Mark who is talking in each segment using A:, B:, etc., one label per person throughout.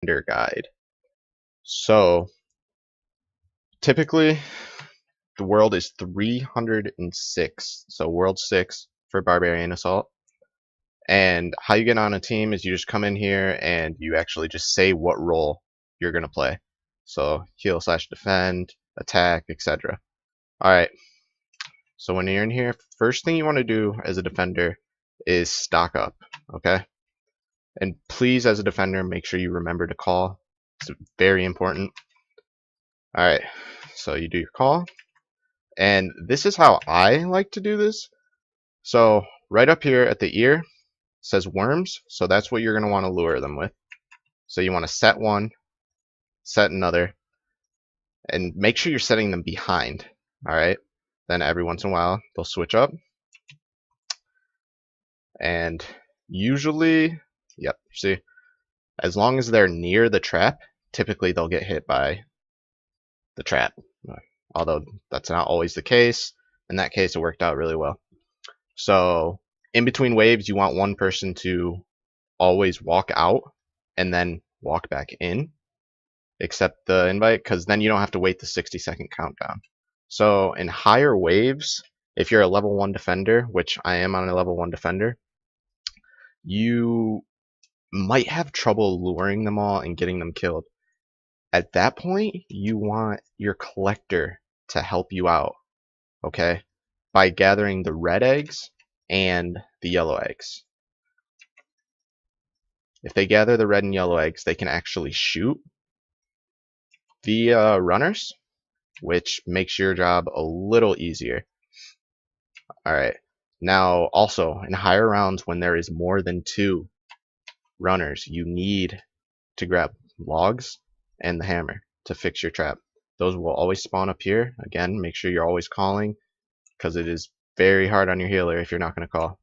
A: defender guide. So typically the world is 306, so world 6 for Barbarian Assault. And how you get on a team is you just come in here and you actually just say what role you're going to play. So heal / defend, attack, etc. Alright, so when you're in here, first thing you want to do as a defender is stock up, okay? And please, as a defender, make sure you remember to call. It's very important. Alright, so you do your call. And this is how I like to do this. So right up here at the ear says worms, so that's what you're going to want to lure them with. So you want to set one, set another, and make sure you're setting them behind. Alright, then every once in a while they'll switch up. And usually, yep, see, as long as they're near the trap, typically they'll get hit by the trap. Although that's not always the case. In that case, it worked out really well. So in between waves, you want one person to always walk out and then walk back in, accept the invite, because then you don't have to wait the 60-second countdown. So in higher waves, if you're a level 1 defender, which I am on a level 1 defender, you might have trouble luring them all and getting them killed. At that point, you want your collector to help you out, okay, by gathering the red eggs and the yellow eggs. If they gather the red and yellow eggs, they can actually shoot the runners, which makes your job a little easier. Alright, now also in higher rounds, when there is more than 2 runners, you need to grab logs and the hammer to fix your trap. Those will always spawn up here. Again, make sure you're always calling, because it is very hard on your healer if you're not going to call.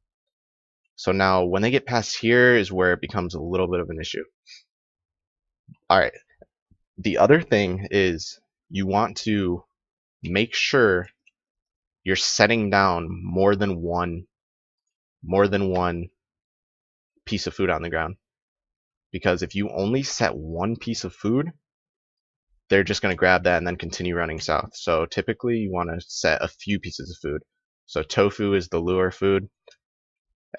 A: So now when they get past here is where it becomes a little bit of an issue. Alright, the other thing is you want to make sure you're setting down more than one piece of food on the ground. Because if you only set one piece of food, they're just going to grab that and then continue running south. So typically you want to set a few pieces of food. So tofu is the lure food.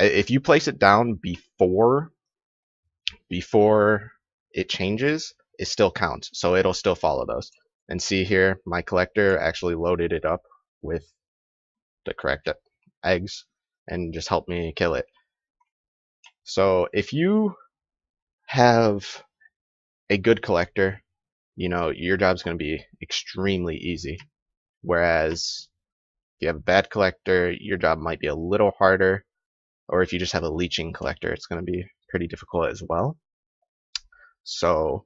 A: If you place it down before it changes, it still counts. So it'll still follow those. And see here, my collector actually loaded it up with the correct eggs and just helped me kill it. So if you have a good collector, you know, your job's going to be extremely easy. Whereas if you have a bad collector, your job might be a little harder. Or if you just have a leeching collector, it's going to be pretty difficult as well. So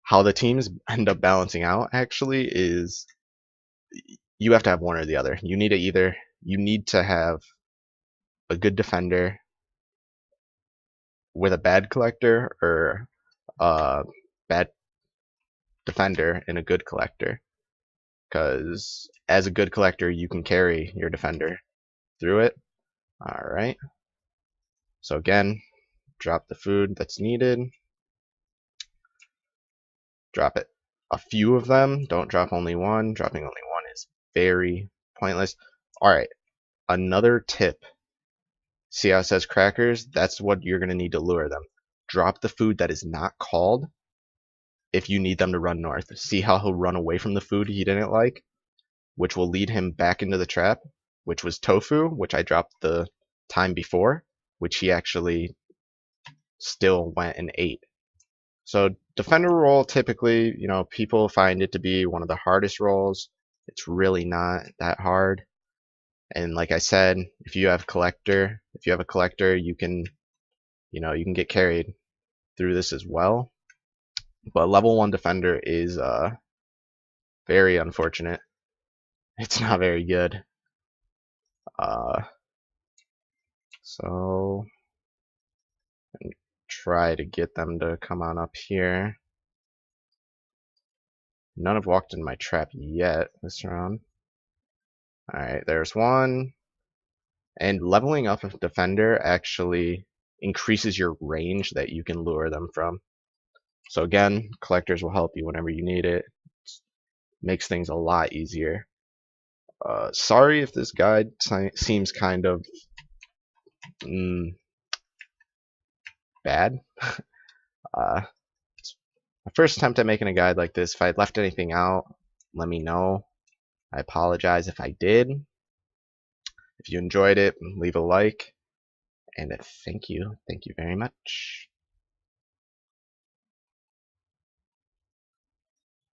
A: how the teams end up balancing out actually is you have to have one or the other. You need to have a good defender with a bad collector, or a bad defender and a good collector. Because as a good collector, you can carry your defender through it. Alright. So again, drop the food that's needed. Drop it. A few of them. Don't drop only one. Dropping only one is very pointless. Alright. Another tip. See how it says crackers? That's what you're going to need to lure them. Drop the food that is not called if you need them to run north. See how he'll run away from the food he didn't like, which will lead him back into the trap, which was tofu, which I dropped the time before, which he actually still went and ate. So defender role, typically, you know, people find it to be one of the hardest roles. It's really not that hard. And like I said, if you have a collector, you can, you know, you can get carried through this as well. But level 1 defender is very unfortunate. It's not very good. So try to get them to come on up here. None have walked in my trap yet this round. Alright, there's one. And leveling up a defender actually increases your range that you can lure them from. So again, collectors will help you whenever you need it. Makes things a lot easier. Sorry if this guide seems kind of bad. It's my first attempt at making a guide like this. If I left anything out, let me know. I apologize if I did. If you enjoyed it, leave a like. And thank you. Thank you very much.